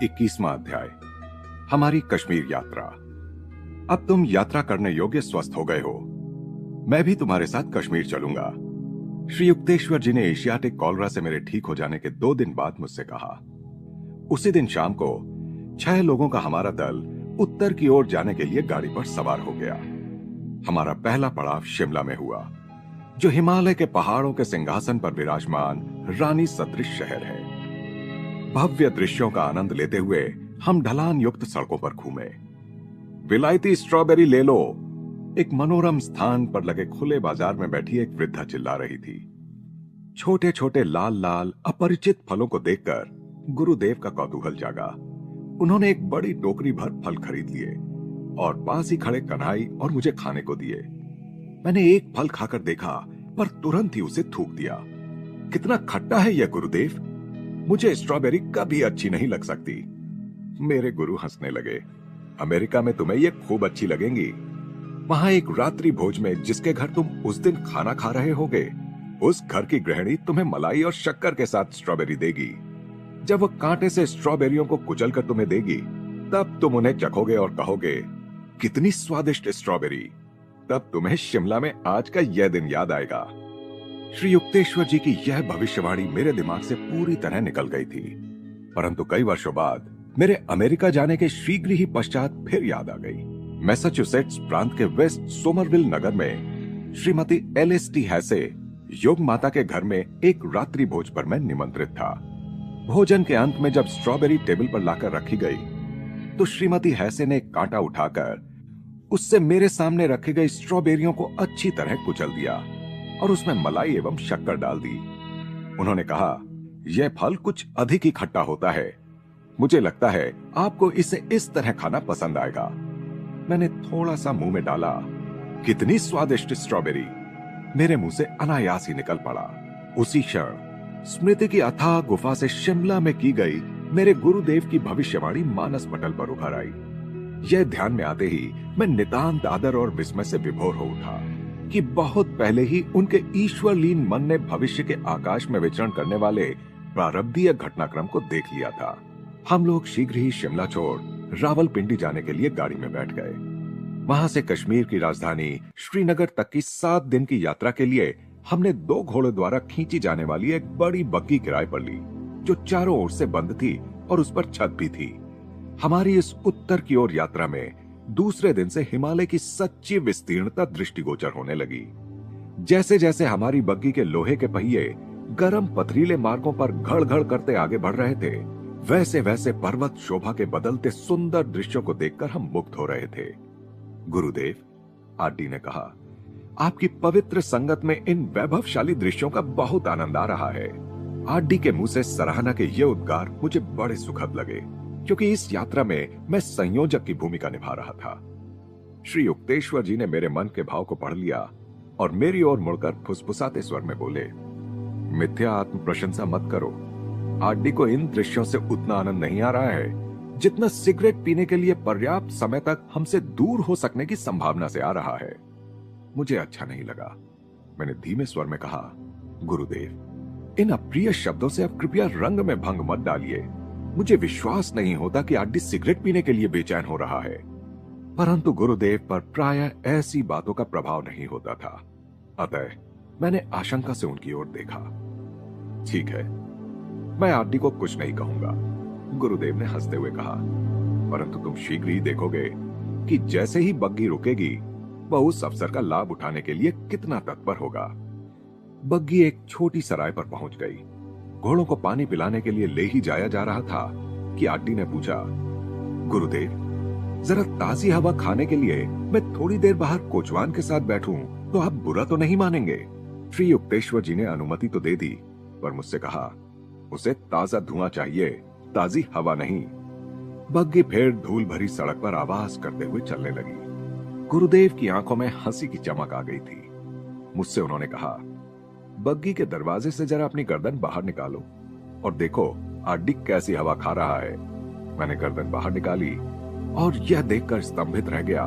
21वां अध्याय, हमारी कश्मीर यात्रा। अब तुम यात्रा करने योग्य स्वस्थ हो गए हो। मैं भी तुम्हारे साथ कश्मीर चलूंगा। श्री युक्तेश्वर जी ने एशियाटिक कॉलरा से मेरे ठीक हो जाने के 2 दिन बाद मुझसे कहा। उसी दिन शाम को 6 लोगों का हमारा दल उत्तर की ओर जाने के लिए गाड़ी पर सवार हो गया। हमारा पहला पड़ाव शिमला में हुआ, जो हिमालय के पहाड़ों के सिंहासन पर विराजमान रानी सदृश शहर है। भव्य दृश्यों का आनंद लेते हुए हम ढलान युक्त सड़कों पर घूमे। विलायती स्ट्रॉबेरी ले लो, एक मनोरम स्थान पर लगे खुले बाजार में बैठी एक वृद्धा चिल्ला रही थी। छोटे छोटे लाल लाल अपरिचित फलों को देखकर गुरुदेव का कौतूहल जागा। उन्होंने एक बड़ी टोकरी भर फल खरीद लिए और पास ही खड़े कन्हई और मुझे खाने को दिए। मैंने एक फल खाकर देखा, पर तुरंत ही उसे थूक दिया। कितना खट्टा है यह गुरुदेव, मुझे स्ट्रॉबेरी कभी अच्छी नहीं लग सकती। मेरे गुरु हंसने लगे। अमेरिका में तुम्हें ये खूब अच्छी लगेंगी। वहां एक रात्रि भोज में जिसके घर तुम उस दिन खाना खा रहे होगे, उस घर की गृहिणी तुम्हें मलाई और शक्कर के साथ स्ट्रॉबेरी देगी। जब वो कांटे से स्ट्रॉबेरियों को कुचल कर तुम्हें देगी, तब तुम उन्हें चखोगे और कहोगे, कितनी स्वादिष्ट स्ट्रॉबेरी। तब तुम्हें शिमला में आज का यह दिन याद आएगा। श्री युक्तेश्वर जी की यह भविष्यवाणी मेरे दिमाग से पूरी तरह निकल गई थी, परंतु कई वर्षों बाद मेरे अमेरिका जाने के शीघ्र ही पश्चात फिर याद आ गई। मैसाचुसेट्स प्रांत के वेस्ट सोमरविल नगर में श्रीमती LST हैसे योग माता के घर में एक रात्रि भोज पर मैं निमंत्रित था। भोजन के अंत में जब स्ट्रॉबेरी टेबल पर लाकर रखी गई, तो श्रीमती हैसे ने कांटा उठाकर उससे मेरे सामने रखी गई स्ट्रॉबेरियों को अच्छी तरह कुचल दिया और उसमें मलाई एवं शक्कर डाल दी। उन्होंने कहा, यह फल कुछ अधिक ही खट्टा होता है। मुझे लगता है आपको इसे इस तरह खाना पसंद आएगा। मैंने थोड़ा सा मुंह में डाला। कितनी स्वादिष्ट स्ट्रॉबेरी, मेरे मुंह से अनायास ही निकल पड़ा। उसी क्षण स्मृति की अथाह गुफा से शिमला में की गई मेरे गुरुदेव की भविष्यवाणी मानस पटल पर उभर आई। यह ध्यान में आते ही मैं नितांत आदर और विस्मय से विभोर हो उठा कि बहुत पहले ही उनके ईश्वरलीन मन ने भविष्य के आकाश में विचरण करने वाले प्रारब्धीय घटनाक्रम को देख लिया था। हम लोग शीघ्र ही शिमला छोड़ रावलपिंडी जाने के लिए गाड़ी में बैठ गए। वहां से कश्मीर की राजधानी श्रीनगर तक की 7 दिन की यात्रा के लिए हमने 2 घोड़ों द्वारा खींची जाने वाली एक बड़ी बग्गी किराए पर ली, जो चारों ओर से बंद थी और उस पर छत भी थी। हमारी इस उत्तर की ओर यात्रा में दूसरे दिन से हिमालय की सच्ची विस्तीर्णता दृष्टिगोचर होने लगी। जैसे जैसे हमारी बग्गी के लोहे के पहिए गर्म पथरीले मार्गों पर घड़-घड़ करते आगे बढ़ रहे थे, वैसे वैसे पर्वत शोभा के बदलते सुंदर दृश्यों को देखकर हम मुग्ध हो रहे थे। गुरुदेव, आरडी ने कहा, आपकी पवित्र संगत में इन वैभवशाली दृश्यों का बहुत आनंद आ रहा है। आरडी के मुंह से सराहना के ये उद्गार मुझे बड़े सुखद लगे, क्योंकि इस यात्रा में मैं संयोजक की भूमिका निभा रहा था। श्री युक्तेश्वर जी ने मेरे मन के भाव को पढ़ लिया और मेरी ओर मुड़कर फुसफुसाते स्वर में बोले, मिथ्या आत्म प्रशंसा मत करो। आरडी को इन दृश्यों से उतना आनंद नहीं आ रहा है जितना सिगरेट पीने के लिए पर्याप्त समय तक हमसे दूर हो सकने की संभावना से आ रहा है। मुझे अच्छा नहीं लगा। मैंने धीमे स्वर में कहा, गुरुदेव, इन अप्रिय शब्दों से आप कृपया रंग में भंग मत डालिए। मुझे विश्वास नहीं होता कि आरडी सिगरेट पीने के लिए बेचैन हो रहा है। परंतु गुरुदेव पर प्रायः ऐसी बातों का प्रभाव नहीं होता था, अतः मैंने आशंका से उनकी ओर देखा। ठीक है, मैं आरडी को कुछ नहीं कहूंगा, गुरुदेव ने हंसते हुए कहा, परंतु तुम शीघ्र ही देखोगे कि जैसे ही बग्गी रुकेगी, वह उस अवसर का लाभ उठाने के लिए कितना तत्पर होगा। बग्गी एक छोटी सराय पर पहुंच गई। घोड़ों को पानी पिलाने के लिए ले ही जाया जा रहा था कि आरडी ने पूछा, गुरुदेव, जरा ताजी हवा खाने के लिए मैं थोड़ी देर बाहर कोचवान के साथ बैठूं तो आप बुरा तो नहीं मानेंगे? श्री युक्तेश्वर जी ने अनुमति तो दे दी, पर मुझसे कहा, उसे ताजा धुआं चाहिए, ताजी हवा नहीं। बग्गी फिर धूल भरी सड़क पर आवाज करते हुए चलने लगी। गुरुदेव की आंखों में हंसी की चमक आ गई थी। मुझसे उन्होंने कहा, बग्गी के दरवाजे से जरा अपनी गर्दन बाहर निकालो और देखो आरडी कैसी हवा खा रहा है। मैंने गर्दन बाहर निकाली और यह देखकर स्तंभित रह गया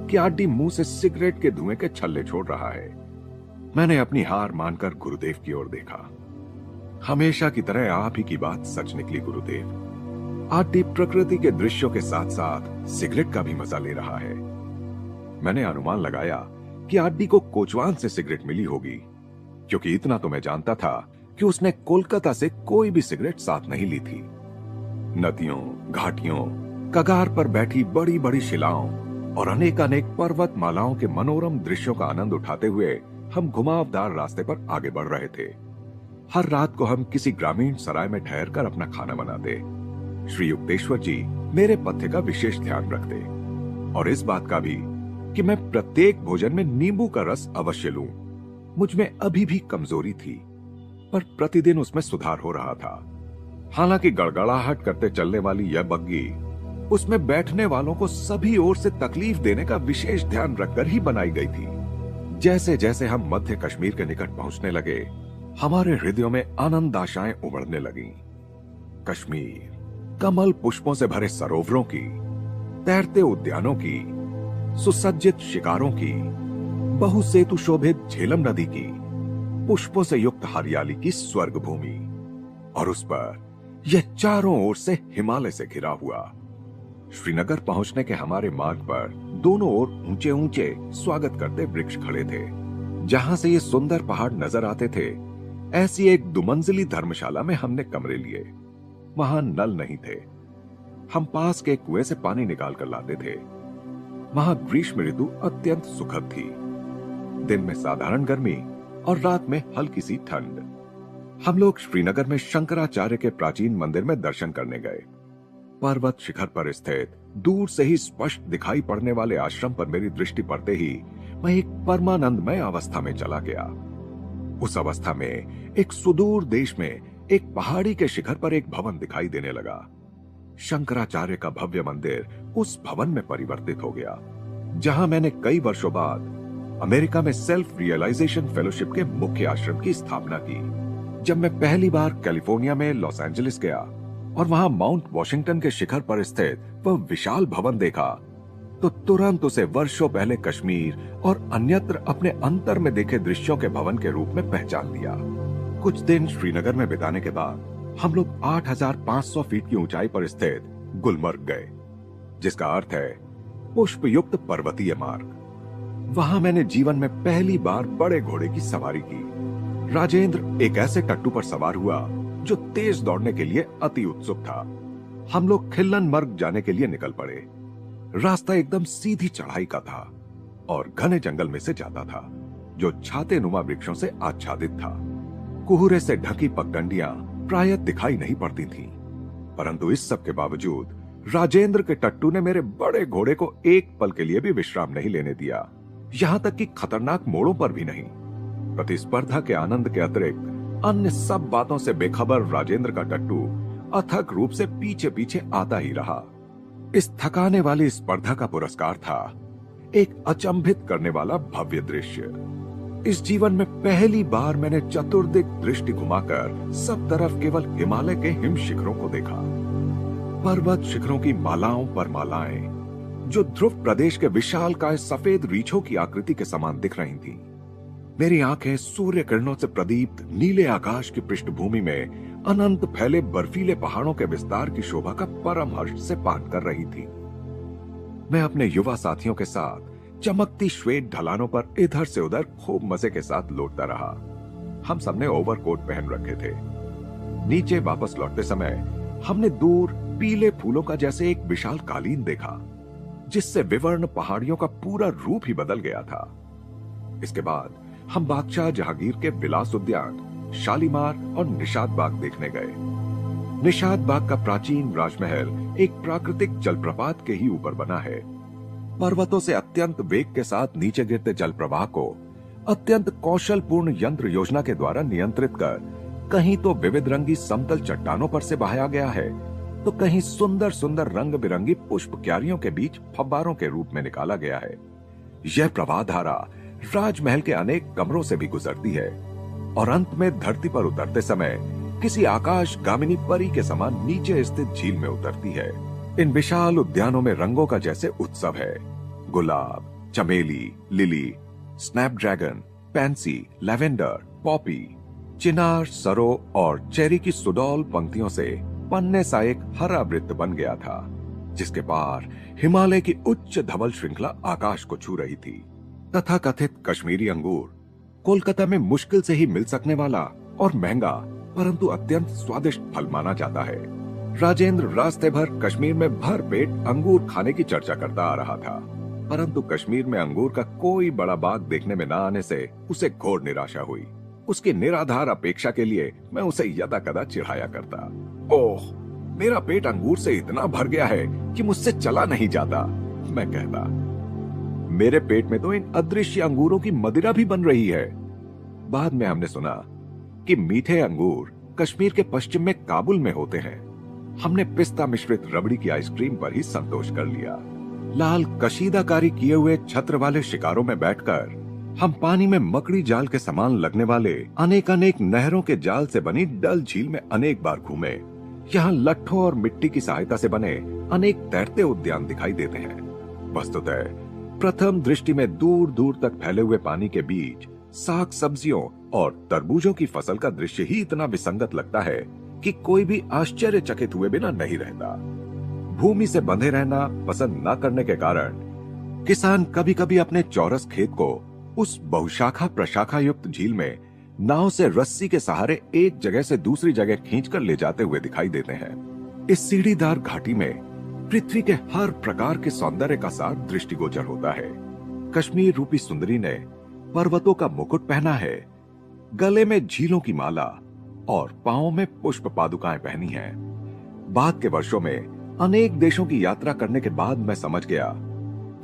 कि आरडी मुंह से सिगरेट के धुएं के छल्ले छोड़ रहा है। मैंने अपनी हार मानकर गुरुदेव की ओर देखा। हमेशा की तरह आप ही की बात सच निकली गुरुदेव। आरती प्रकृति के दृश्यों के साथ साथ सिगरेट का भी मजा ले रहा है। मैंने अनुमान लगाया कि आरती को कोचवान से सिगरेट मिली होगी, क्योंकि इतना तो मैं जानता था कि उसने कोलकाता से कोई भी सिगरेट साथ नहीं ली थी। नदियों, घाटियों, कगार पर बैठी बड़ी बड़ी शिलाओं और अनेक अनेक पर्वत मालाओं के मनोरम दृश्यों का आनंद उठाते हुए हम घुमावदार रास्ते पर आगे बढ़ रहे थे। हर रात को हम किसी ग्रामीण सराय में ठहरकर अपना खाना बनाते। श्री युक्तेश्वर जी मेरे पथ्य का विशेष ध्यान रखते और इस बात का भी कि मैं प्रत्येक भोजन में नींबू का रस अवश्य लूं। मुझ में अभी भी कमजोरी थी, पर प्रतिदिन उसमें सुधार हो रहा था। हालांकि गड़गड़ाहट करते चलने वाली यह बग्गी उसमें बैठने वालों को सभी ओर से तकलीफ देने का विशेष ध्यान रखकर ही बनाई गई थी। जैसे जैसे हम मध्य कश्मीर के निकट पहुंचने लगे, हमारे हृदयों में आनंद आशाएं उमड़ने लगीं। कश्मीर कमल पुष्पों से भरे सरोवरों की, तैरते उद्यानों की, सुसज्जित शिकारों की, बहुसेतु शोभित झेलम नदी की, पुष्पों से युक्त हरियाली की स्वर्ग भूमि, और उस पर यह चारों ओर से हिमालय से घिरा हुआ। श्रीनगर पहुंचने के हमारे मार्ग पर दोनों ओर ऊंचे ऊंचे स्वागत करते वृक्ष खड़े थे। जहां से ये सुंदर पहाड़ नजर आते थे, ऐसी एक दुमंजिली धर्मशाला में हमने कमरे लिए। वहां नल नहीं थे। हम पास के कुएं से पानी निकाल कर लाते थे। वहां ग्रीष्म ऋतु अत्यंत सुखद थी। दिन में साधारण गर्मी और रात में हल्की सी ठंड। हम लोग श्रीनगर में शंकराचार्य के प्राचीन मंदिर में दर्शन करने गए। पर्वत शिखर पर स्थित दूर से ही स्पष्ट दिखाई पड़ने वाले आश्रम पर मेरी दृष्टि पड़ते ही मैं एक परमानंदमय अवस्था में चला गया। उस अवस्था में एक सुदूर देश में एक पहाड़ी के शिखर पर एक भवन दिखाई देने लगा। शंकराचार्य का भव्य मंदिर उस भवन में परिवर्तित हो गया, जहां मैंने कई वर्षों बाद अमेरिका में सेल्फ रियलाइजेशन फेलोशिप के मुख्य आश्रम की स्थापना की। जब मैं पहली बार कैलिफोर्निया में लॉस एंजलिस गया और वहां माउंट वॉशिंगटन के शिखर पर स्थित वह विशाल भवन देखा, तो तुरंत उसे वर्षों पहले कश्मीर और अन्यत्र अपने अंतर में देखे दृश्यों के भवन के रूप में पहचान लिया। कुछ दिन श्रीनगर में बिताने के बाद हम लोग 8,500 फीट की ऊंचाई पर स्थित गुलमर्ग गए, जिसका अर्थ है पुष्प युक्त पर्वतीय मार्ग। वहां मैंने जीवन में पहली बार बड़े घोड़े की सवारी की। राजेंद्र एक ऐसे टट्टू पर सवार हुआ जो तेज दौड़ने के लिए अति उत्सुक था। हम लोग खिल्लन मर्ग जाने के लिए निकल पड़े। रास्ता एकदम सीधी चढ़ाई का था और घने जंगल में से जाता था, जो छाते नुमा वृक्षों से आच्छादित था। कुहरे से ढकी पगडंडियां प्रायः दिखाई नहीं पड़ती थीं, परंतु इस सब के बावजूद राजेंद्र के टट्टू ने मेरे बड़े घोड़े को एक पल के लिए भी विश्राम नहीं लेने दिया, यहां तक कि खतरनाक मोड़ों पर भी नहीं। प्रतिस्पर्धा के आनंद के अतिरिक्त अन्य सब बातों से बेखबर राजेंद्र का टट्टू अथक रूप से पीछे पीछे आता ही रहा। इस थकाने वाली स्पर्धा का पुरस्कार था एक अचंभित करने वाला भव्य दृश्य। इस जीवन में पहली बार मैंने चतुर्दिक दृष्टि घुमाकर सब तरफ केवल हिमालय के हिम शिखरों को देखा। पर्वत शिखरों की मालाओं पर मालाएं, जो ध्रुव प्रदेश के विशालकाय सफेद रीछों की आकृति के समान दिख रही थीं। मेरी आंखें सूर्य किरणों से प्रदीप्त नीले आकाश की पृष्ठभूमि में अनंत फैले बर्फीले पहाड़ों के विस्तार की शोभा का परम हर्ष से पान कर रही थी। मैं अपने युवा साथियों के साथ चमकती श्वेत ढलानों पर इधर से उधर खूब मजे के साथ लौटता रहा। हम सबने ओवरकोट पहन रखे थे। नीचे वापस लौटते समय हमने दूर पीले फूलों का जैसे एक विशाल कालीन देखा, जिससे विवर्ण पहाड़ियों का पूरा रूप ही बदल गया था। इसके बाद हम बादशाह जहांगीर के विलास उद्यान, शालीमार और निशाद बाग देखने गए। निशाद बाग का प्राचीन राजमहल एक प्राकृतिक जलप्रपात के ही ऊपर बना है। पर्वतों से अत्यंत वेग के साथ नीचे गिरते जल प्रवाह को अत्यंत कौशलपूर्ण यंत्र योजना के द्वारा नियंत्रित कर कहीं तो विविध रंगी समतल चट्टानों पर से बहाया गया है, तो कहीं सुंदर सुंदर रंग बिरंगी पुष्प क्यारियों के बीच फव्वारों के रूप में निकाला गया है। यह प्रवाह धारा राजमहल के अनेक कमरों से भी गुजरती है और अंत में धरती पर उतरते समय किसी आकाश गामिनी परी के समान नीचे स्थित झील में उतरती है। इन विशाल उद्यानों में रंगों का जैसे उत्सव है। गुलाब, चमेली, lily, snapdragon, pansy, lavender, poppy, चिनार, सरो और चेरी की सुडौल पंक्तियों से पन्ने सा एक हरा वृत्त बन गया था, जिसके पार हिमालय की उच्च धवल श्रृंखला आकाश को छू रही थी। तथाकथित कश्मीरी अंगूर कोलकाता में मुश्किल से ही मिल सकने वाला और महंगा परंतु अत्यंत स्वादिष्ट फल माना जाता है। राजेंद्र रास्ते भर कश्मीर में भर पेट अंगूर खाने की चर्चा करता आ रहा था, परंतु कश्मीर में अंगूर का कोई बड़ा बाग देखने में न आने से उसे घोर निराशा हुई। उसकी निराधार अपेक्षा के लिए मैं उसे यदा कदा चिढ़ाया करता। ओह, मेरा पेट अंगूर से इतना भर गया है कि मुझसे चला नहीं जाता, मैं कहता। मेरे पेट में तो इन अदृश्य अंगूरों की मदिरा भी बन रही है। बाद में हमने सुना कि मीठे अंगूर कश्मीर के पश्चिम में काबुल में होते हैं। हमने पिस्ता मिश्रित रबड़ी की आइसक्रीम पर ही संतोष कर लिया। लाल कशीदाकारी किए हुए छत्र वाले शिकारों में बैठकर हम पानी में मकड़ी जाल के समान लगने वाले अनेक नहरों के जाल से बनी डल झील में अनेक बार घूमे। यहाँ लट्ठों और मिट्टी की सहायता से बने अनेक तैरते उद्यान दिखाई देते हैं। वस्तुतः प्रथम दृष्टि में दूर दूर तक फैले हुए पानी के बीच साग सब्जियों और तरबूजों की फसल का दृश्य ही इतना विसंगत लगता है कि कोई भी आश्चर्यचकित हुए बिना नहीं रहता। भूमि से बंधे रहना पसंद न करने के कारण किसान कभी कभी अपने चौरस खेत को उस बहुशाखा प्रशाखा युक्त झील में नाव से रस्सी के सहारे एक जगह से दूसरी जगह खींचकर ले जाते हुए दिखाई देते हैं। इस सीढ़ीदार घाटी में पृथ्वी के हर प्रकार के सौंदर्य का सार दृष्टिगोचर होता है। कश्मीर रूपी सुंदरी ने पर्वतों का मुकुट पहना है, गले में झीलों की माला और पांवों में पुष्प पादुकाएं पहनी हैं। बाद के वर्षों में अनेक देशों की यात्रा करने के बाद मैं समझ गया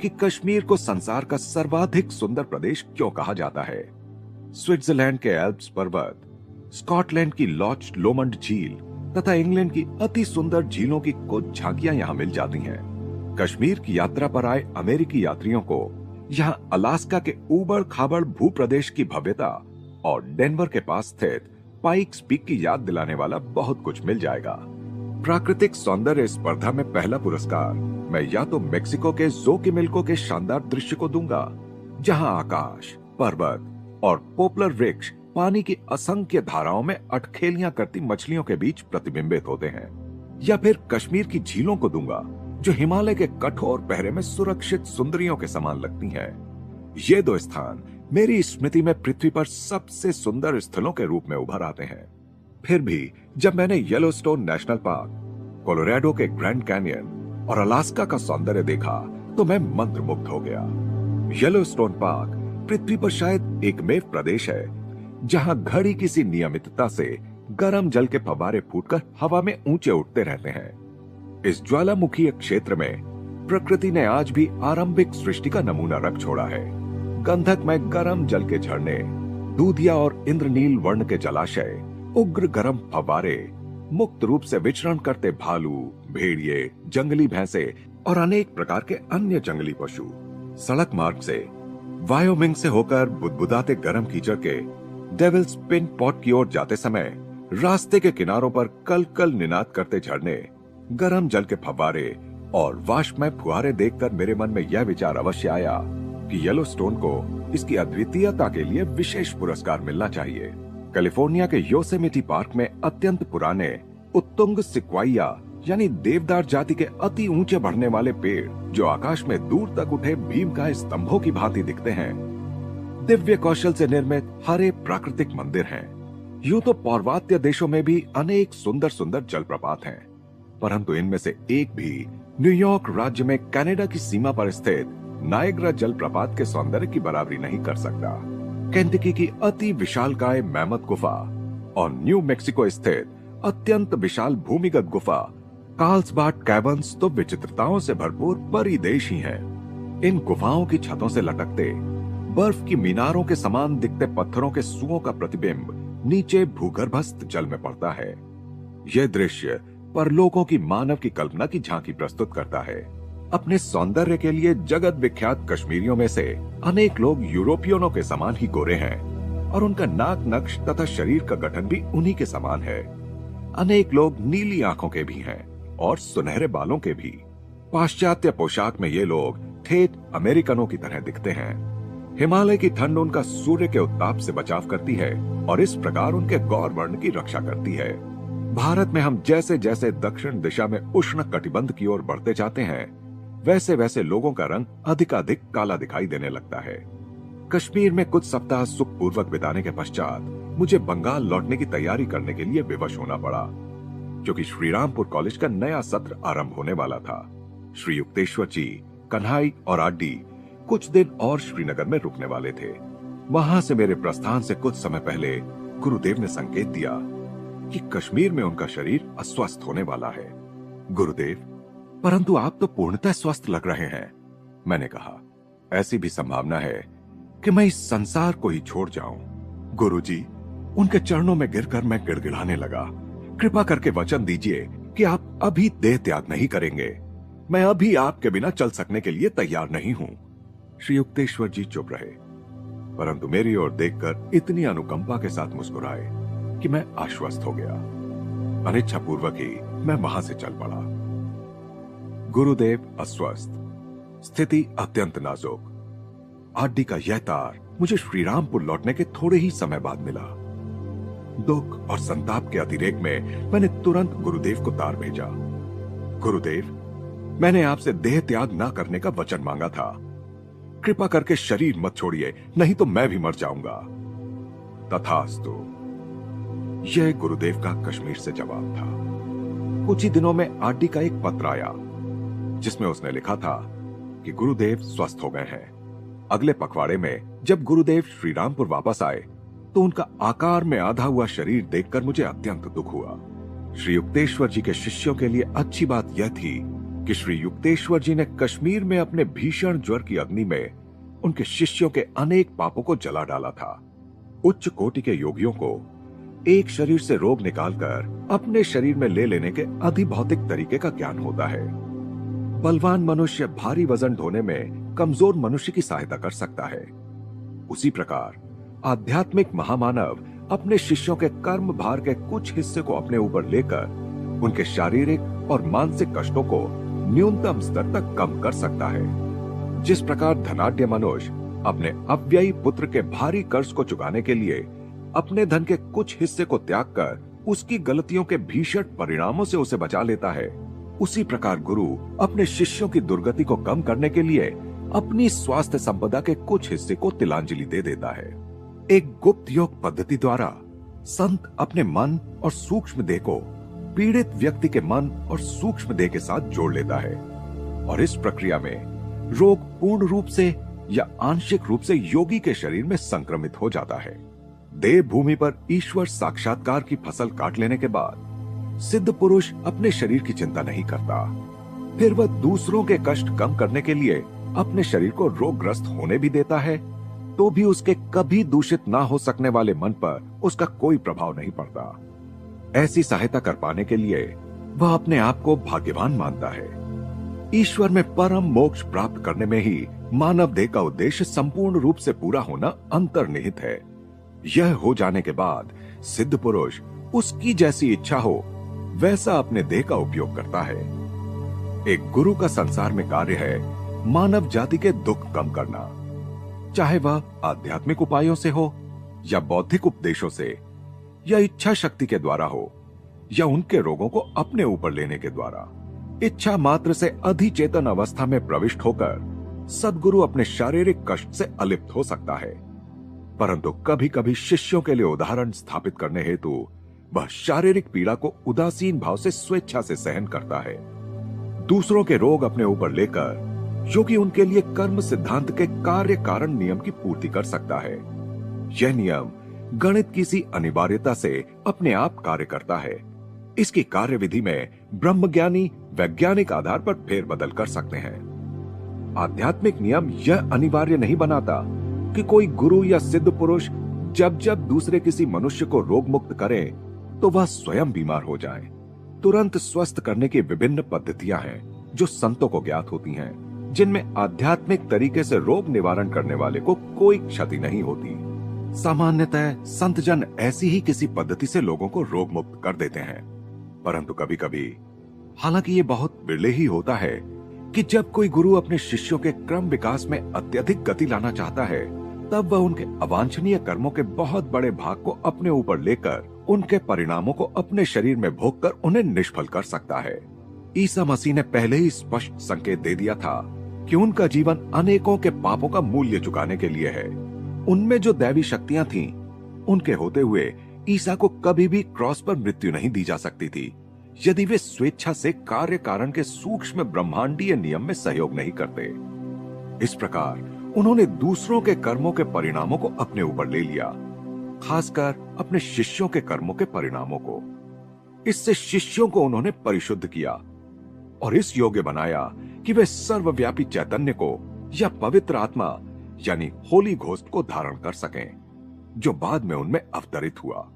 कि कश्मीर को संसार का सर्वाधिक सुंदर प्रदेश क्यों कहा जाता है। स्विट्जरलैंड के एल्प्स पर्वत, स्कॉटलैंड की लॉच लोमंड झील तथा इंग्लैंड की अति सुंदर झीलों की कुछ झांकियां यहाँ मिल जाती हैं। कश्मीर की यात्रा पर आए अमेरिकी यात्रियों को यहाँ अलास्का के ऊबड़ खाबड़ भूप्रदेश की भव्यता और डेनवर के पास स्थित पाइक्स पीक की याद दिलाने वाला बहुत कुछ मिल जाएगा। प्राकृतिक सौंदर्य स्पर्धा में पहला पुरस्कार मैं या तो मेक्सिको के जोकिमिल्को के शानदार दृश्य को दूंगा, जहां आकाश, पर्वत और पोपलर वृक्ष पानी की असंख्य धाराओं में अटखेलियां करती मछलियों के बीच प्रतिबिंबित होते हैं, या फिर कश्मीर की झीलों को दूंगा जो हिमालय के कठोर पहरे में सुरक्षित सुंदरियों के समान लगती हैं। ये दो स्थान मेरी स्मृति में पृथ्वी पर सबसे सुंदर स्थलों के रूप में उभर आते हैं। फिर भी जब मैंने येलोस्टोन नेशनल पार्क, कोलोराडो के ग्रैंड कैनियन और अलास्का का सौंदर्य देखा तो मैं मंत्रमुग्ध हो गया। येलोस्टोन पार्क पृथ्वी पर शायद एकमेव प्रदेश है जहां घड़ी किसी नियमितता से गर्म जल के फव्वारे फूटकर हवा में ऊंचे उठते रहते हैं। इस ज्वालामुखी क्षेत्र में प्रकृति ने आज भी आरंभिक सृष्टि का नमूना रख छोड़ा है। गंधक में गर्म जल के झरने, दूधिया और इंद्रनील वर्ण के जलाशय, उग्र गर्म फव्वारे, मुक्त रूप से विचरण करते भालू, भेड़िए, जंगली भैंसे और अनेक प्रकार के अन्य जंगली पशु सड़क मार्ग से वायोमिंग से होकर बुदबुदाते गर्म कीचड़ के डेविल्स पिन पॉट की ओर जाते समय रास्ते के किनारों पर कल कल निनाद करते झरने, गर्म जल के फव्वारे और वाष्पमय फुहारे देखकर मेरे मन में यह विचार अवश्य आया कि येलोस्टोन को इसकी अद्वितीयता के लिए विशेष पुरस्कार मिलना चाहिए। कैलिफोर्निया के योसेमिटी पार्क में अत्यंत पुराने उत्तुंग सिक्वाइया यानी देवदार जाति के अति ऊंचे बढ़ने वाले पेड़ जो आकाश में दूर तक उठे भीम का स्तंभों की भांति दिखते हैं, दिव्य कौशल से निर्मित हरे प्राकृतिक मंदिर हैं। यूं तो पौर्वात्य देशों में भी अनेक सुंदर सुंदर जलप्रपात हैं, परंतु इनमें से एक भी न्यूयॉर्क राज्य में कनाडा की सीमा पर स्थित नायग्रा जलप्रपात के सौंदर्य की बराबरी नहीं कर सकता। केंटकी की अति विशालकाय मैमथ गुफा और न्यू मेक्सिको स्थित अत्यंत विशाल भूमिगत गुफा कार्लसबाड कैवर्न्स तो विचित्रताओं से भरपूर परिदेश ही हैं। इन गुफाओं की छतों से लटकते बर्फ की मीनारों के समान दिखते पत्थरों के सुओं का प्रतिबिंब नीचे भूगर्भस्थ जल में पड़ता है। यह दृश्य परलोकों की मानव की कल्पना की झांकी प्रस्तुत करता है। अपने सौंदर्य के लिए जगत विख्यात कश्मीरियों में से अनेक लोग यूरोपियनों के समान ही गोरे हैं और उनका नाक नक्श तथा शरीर का गठन भी उन्हीं के समान है। अनेक लोग नीली आंखों के भी हैं और सुनहरे बालों के भी। पाश्चात्य पोशाक में ये लोग ठेठ अमेरिकनों की तरह दिखते हैं। हिमालय की ठंड उनका सूर्य के उत्ताप से बचाव करती है और इस प्रकार उनके गौर वर्ण की रक्षा करती है। भारत में हम जैसे जैसे दक्षिण दिशा में उष्ण कटिबंध की ओर बढ़ते जाते हैं, वैसे वैसे लोगों का रंग अधिकाधिक काला दिखाई देने लगता है। कश्मीर में कुछ सप्ताह सुखपूर्वक बिताने के पश्चात मुझे बंगाल लौटने की तैयारी करने के लिए विवश होना पड़ा, क्योंकि श्रीरामपुर कॉलेज का नया सत्र आरंभ होने वाला था। श्री युक्तेश्वर जी, कन्हाई और आड्डी कुछ दिन और श्रीनगर में रुकने वाले थे। वहां से मेरे प्रस्थान से कुछ समय पहले गुरुदेव ने संकेत दिया कि कश्मीर में उनका शरीर अस्वस्थ होने वाला है। गुरुदेव, परंतु आप तो पूर्णतः स्वस्थ लग रहे हैं। मैंने कहा, ऐसी भी संभावना है कि मैं इस संसार को ही छोड़ जाऊं। गुरुजी, उनके चरणों में गिरकर मैं गिड़गिड़ाने लगा। कृपा करके वचन दीजिए कि आप अभी देह त्याग नहीं करेंगे। मैं अभी आपके बिना चल सकने के लिए तैयार नहीं हूं। श्री युक्तेश्वर जी चुप रहे, परंतु मेरी ओर देखकर इतनी अनुकंपा के साथ मुस्कुराए कि मैं आश्वस्त हो गया। अनिच्छापूर्वक ही मैं वहां से चल पड़ा। गुरुदेव अस्वस्थ, स्थिति अत्यंत नाजुक। आड्डी का यह तार मुझे श्रीरामपुर लौटने के थोड़े ही समय बाद मिला। दुख और संताप के अतिरेक में मैंने तुरंत गुरुदेव को तार भेजा। गुरुदेव, मैंने आपसे देह त्याग न करने का वचन मांगा था। कृपा करके शरीर मत छोड़िए, नहीं तो मैं भी मर जाऊंगा। तथास्तु। यह गुरुदेव का कश्मीर से जवाब था। कुछ ही दिनों में आड्डी का एक पत्र आया, जिसमें उसने लिखा था कि गुरुदेव स्वस्थ हो गए हैं। अगले पखवाड़े में जब गुरुदेव श्रीरामपुर वापस आए तो उनका आकार में आधा हुआ शरीर देखकर मुझे अत्यंत दुख हुआ। श्री युक्तेश्वर जी के शिष्यों के लिए अच्छी बात यह थी कि श्री युक्तेश्वर जी ने कश्मीर में अपने भीषण ज्वर की अग्नि में उनके शिष्यों के अनेक पापों को जला डाला था। उच्च कोटि के योगियों को एक शरीर से रोग निकालकर अपने शरीर में ले लेने के अधिभौतिक तरीके का ज्ञान होता है। बलवान मनुष्य भारी वजन ढोने में कमजोर मनुष्य की सहायता कर सकता है। उसी प्रकार आध्यात्मिक महामानव अपने शिष्यों के कर्म भार के कुछ हिस्से को अपने ऊपर लेकर उनके शारीरिक और मानसिक कष्टों को न्यूनतम स्तर तक कम कर सकता है। जिस प्रकार धनाढ्य मनुष्य अपने अव्ययी पुत्र के भारी कर्ज को चुकाने के लिए अपने धन के कुछ हिस्से को त्याग कर उसकी गलतियों के भीषण परिणामों से उसे बचा लेता है, उसी प्रकार गुरु अपने शिष्यों की दुर्गति को कम करने के लिए अपनी स्वास्थ्य संपदा के कुछ हिस्से को तिलांजलि दे देता है। एक गुप्त योग पद्धति द्वारा संत अपने मन और सूक्ष्म देह को पीड़ित व्यक्ति के मन और सूक्ष्म देह के साथ जोड़ लेता है, और इस प्रक्रिया में रोग पूर्ण रूप से या आंशिक रूप से योगी के शरीर में संक्रमित हो जाता है। देव भूमि पर ईश्वर साक्षात्कार की फसल काट लेने के बाद सिद्ध पुरुष अपने शरीर की चिंता नहीं करता। फिर वह दूसरों के कष्ट कम करने के लिए अपने शरीर को रोगग्रस्त होने भी देता है, तो भी उसके कभी दूषित ना हो सकने वाले मन पर उसका कोई प्रभाव नहीं पड़ता। ऐसी सहायता कर पाने के लिए वह अपने आप को भाग्यवान मानता है। ईश्वर में परम मोक्ष प्राप्त करने में ही मानव देह का उद्देश्य संपूर्ण रूप से पूरा होना अंतर्निहित है। यह हो जाने के बाद सिद्ध पुरुष उसकी जैसी इच्छा हो वैसा अपने देह का उपयोग करता है। एक गुरु का संसार में कार्य है मानव जाति के दुख कम करना, चाहे वह आध्यात्मिक उपायों से हो या बौद्धिक उपदेशों से या इच्छा शक्ति के द्वारा हो या उनके रोगों को अपने ऊपर लेने के द्वारा। इच्छा मात्र से अधिचेतन अवस्था में प्रविष्ट होकर सद्गुरु अपने शारीरिक कष्ट से अलिप्त हो सकता है, परंतु कभी कभी शिष्यों के लिए उदाहरण स्थापित करने हेतु वह शारीरिक पीड़ा को उदासीन भाव से स्वेच्छा से सहन करता है। दूसरों के रोग अपने ऊपर लेकर योगी उनके लिए कर्म सिद्धांत के कार्य कारण नियम की पूर्ति कर सकता है। यह नियम गणित की सी अनिवार्यता से अपने आप कार्य करता है। इसकी कार्यविधि में ब्रह्मज्ञानी वैज्ञानिक आधार पर फेरबदल कर सकते हैं। आध्यात्मिक नियम यह अनिवार्य नहीं बनाता कि कोई गुरु या सिद्ध पुरुष जब जब दूसरे किसी मनुष्य को रोग मुक्त करे तो वह स्वयं बीमार हो जाए। तुरंत स्वस्थ करने की विभिन्न पद्धतियां हैं जो संतों को ज्ञात होती हैं, जिनमें आध्यात्मिक तरीके से रोग निवारण करने वाले को कोई क्षति नहीं होती। सामान्यतः संतजन ऐसी ही किसी पद्धति से लोगों को रोग मुक्त कर देते हैं, परंतु कभी कभी, हालांकि ये बहुत बिरले ही होता है, कि जब कोई गुरु अपने शिष्यों के क्रम विकास में अत्यधिक गति लाना चाहता है, तब वह उनके अवांछनीय कर्मों के बहुत बड़े भाग को अपने ऊपर लेकर उनके परिणामों को अपने शरीर में भोगकर उन्हें निष्फल कर सकता है। ईसा मसीह ने पहले ही स्पष्ट संकेत दे दिया था कि उनका जीवन अनेकों के पापों का मूल्य चुकाने के लिए है। उनमें जो दैवी शक्तियां थीं, उनके होते हुए ईसा को कभी भी क्रॉस पर मृत्यु नहीं दी जा सकती थी यदि वे स्वेच्छा से कार्य कारण के सूक्ष्म ब्रह्मांडीय नियम में सहयोग नहीं करते। इस प्रकार उन्होंने दूसरों के कर्मों के परिणामों को अपने ऊपर ले लिया, खासकर अपने शिष्यों के कर्मों के परिणामों को। इससे शिष्यों को उन्होंने परिशुद्ध किया और इस योग्य बनाया कि वे सर्वव्यापी चैतन्य को या पवित्र आत्मा यानी होली घोस्ट को धारण कर सकें, जो बाद में उनमें अवतरित हुआ।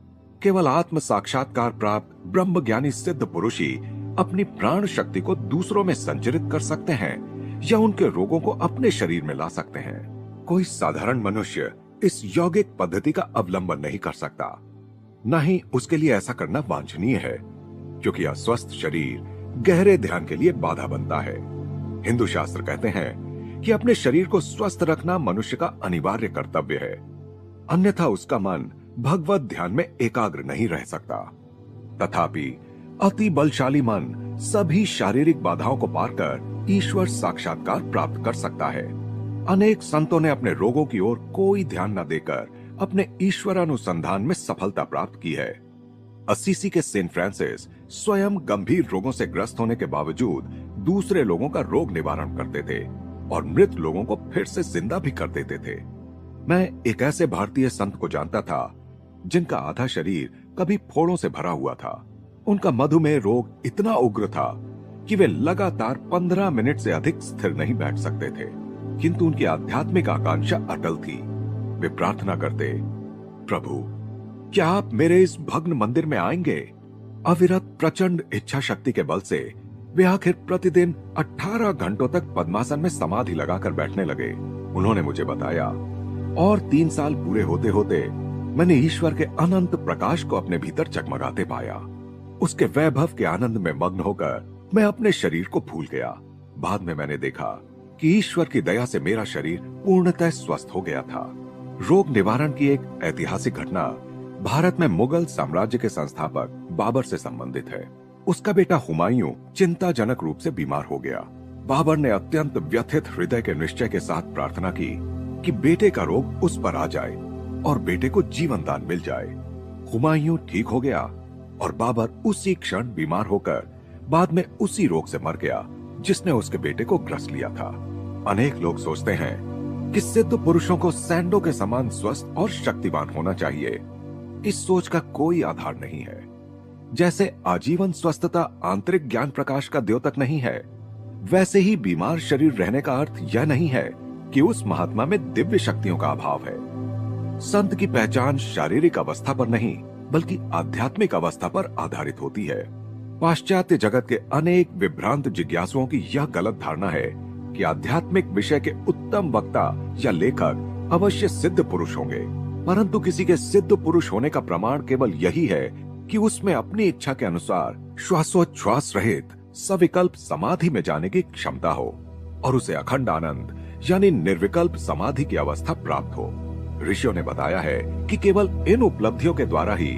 केवल आत्म साक्षात्कार प्राप्त ब्रह्म ज्ञानी सिद्ध पुरुष ही अपनी प्राण शक्ति को दूसरों में संचरित कर सकते हैं या उनके रोगों को अपने शरीर में ला सकते हैं। कोई साधारण मनुष्य इस यौगिक पद्धति का अवलंबन नहीं कर सकता, न ही उसके लिए ऐसा करना वांछनीय है, क्योंकि अस्वस्थ शरीर गहरे ध्यान के लिए बाधा बनता है। हिंदू शास्त्र कहते हैं कि अपने शरीर को स्वस्थ रखना मनुष्य का अनिवार्य कर्तव्य है, अन्यथा उसका मन भगवत ध्यान में एकाग्र नहीं रह सकता। तथापि अति बलशाली मन सभी शारीरिक बाधाओं को पार कर ईश्वर साक्षात्कार प्राप्त कर सकता है। अनेक संतों ने अपने रोगों की ओर कोई ध्यान न देकर अपने ईश्वरानुसंधान में सफलता प्राप्त की है। असीसी के सेंट फ्रांसिस स्वयं गंभीर रोगों से ग्रस्त होने के बावजूद दूसरे लोगों का रोग निवारण करते थे और मृत लोगों को फिर से जिंदा भी कर देते थे। मैं एक ऐसे भारतीय संत को जानता था जिनका आधा शरीर कभी फोड़ों से भरा हुआ था। उनका मधुमेह रोग इतना उग्र था कि वे लगातार 15 मिनट से अधिक स्थिर नहीं बैठ सकते थे, किंतु उनकी आध्यात्मिक आकांक्षा अटल थी। वे प्रार्थना करते, प्रभु क्या आप मेरे इस भग्न मंदिर में आएंगे? अविरत प्रचंड इच्छा शक्ति के बल से वे आखिर प्रतिदिन 18 घंटों तक पद्मासन में समाधि लगाकर बैठने लगे। उन्होंने मुझे बताया, और 3 साल पूरे होते होते मैंने ईश्वर के अनंत प्रकाश को अपने भीतर चकमगाते पाया। उसके वैभव के आनंद में मग्न होकर मैं अपने शरीर को भूल गया। बाद में मैंने देखा कि ईश्वर की दया से मेरा शरीर पूर्णतः स्वस्थ हो गया था। रोग निवारण की एक ऐतिहासिक घटना भारत में मुगल साम्राज्य के संस्थापक बाबर से संबंधित है। उसका बेटा हुमायूं चिंताजनक रूप से बीमार हो गया। बाबर ने अत्यंत व्यथित हृदय के निश्चय के साथ प्रार्थना की कि बेटे का रोग उस पर आ जाए और बेटे को जीवन दान मिल जाए। हुमायूं ठीक हो गया और बाबर उसी क्षण बीमार होकर बाद में उसी रोग से मर गया जिसने उसके बेटे को ग्रस लिया था। अनेक लोग सोचते हैं कि सिद्ध पुरुषों को सैंडो के समान स्वस्थ और शक्तिवान होना चाहिए। इस सोच का कोई आधार नहीं है। जैसे आजीवन स्वस्थता आंतरिक ज्ञान प्रकाश का द्योतक नहीं है, वैसे ही बीमार शरीर रहने का अर्थ यह नहीं है कि उस महात्मा में दिव्य शक्तियों का अभाव है। संत की पहचान शारीरिक अवस्था पर नहीं बल्कि आध्यात्मिक अवस्था पर आधारित होती है। पाश्चात्य जगत के अनेक विभ्रांत जिज्ञासुओं की यह गलत धारणा है कि आध्यात्मिक विषय के उत्तम वक्ता या लेखक अवश्य सिद्ध पुरुष होंगे, परंतु किसी के सिद्ध पुरुष होने का प्रमाण केवल यही है कि उसमें अपनी इच्छा के अनुसार श्वासोच्छ्वास रहित सविकल्प समाधि में जाने की क्षमता हो और उसे अखंड आनंद यानी निर्विकल्प समाधि की अवस्था प्राप्त हो। ऋषियों ने बताया है कि केवल इन उपलब्धियों के द्वारा ही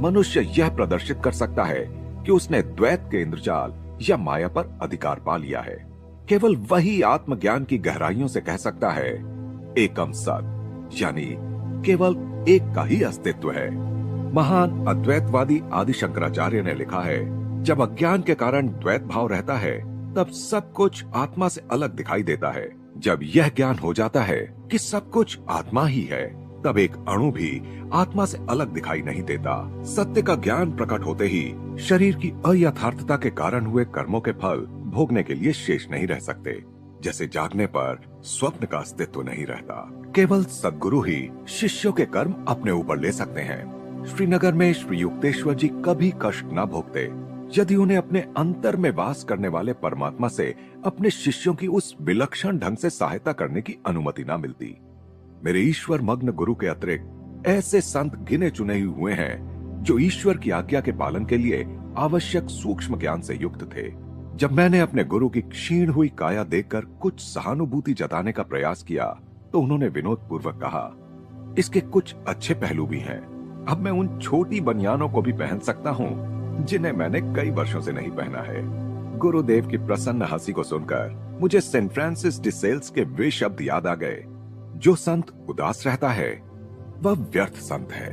मनुष्य यह प्रदर्शित कर सकता है कि उसने द्वैत के इंद्रजाल या माया पर अधिकार पा लिया है। केवल वही आत्मज्ञान की गहराइयों से कह सकता है एकम सत, यानी केवल एक का ही अस्तित्व है। महान अद्वैतवादी आदि शंकराचार्य ने लिखा है, जब अज्ञान के कारण द्वैत भाव रहता है तब सब कुछ आत्मा से अलग दिखाई देता है। जब यह ज्ञान हो जाता है कि सब कुछ आत्मा ही है, तब एक अणु भी आत्मा से अलग दिखाई नहीं देता। सत्य का ज्ञान प्रकट होते ही शरीर की अयथार्थता के कारण हुए कर्मों के फल भोगने के लिए शेष नहीं रह सकते। जैसे जागने पर स्वप्न का अस्तित्व नहीं रहता। केवल सद्गुरु ही शिष्यों के कर्म अपने ऊपर ले सकते हैं। श्रीनगर में श्री युक्तेश्वर जी कभी कष्ट न भोगते यदि उन्हें अपने अंतर में वास करने वाले परमात्मा से अपने शिष्यों की उस विलक्षण ढंग से सहायता करने की अनुमति न मिलती। मेरे ईश्वर मग्न गुरु के अतिरिक्त ऐसे संत गिने चुने ही हुए हैं जो ईश्वर की आज्ञा के पालन के लिए आवश्यक सूक्ष्म ज्ञान से युक्त थे। जब मैंने अपने गुरु की क्षीण हुई काया देखकर कुछ सहानुभूति जताने का प्रयास किया तो उन्होंने विनोद पूर्वक कहा, इसके कुछ अच्छे पहलू भी हैं। अब मैं उन छोटी बनियानों को भी पहन सकता हूँ जिन्हें मैंने कई वर्षों से नहीं पहना है। गुरुदेव की प्रसन्न हंसी को सुनकर मुझे सेंट फ्रांसिस डी सेल्स के वे शब्द याद आ गए, जो संत उदास रहता है वह व्यर्थ संत है।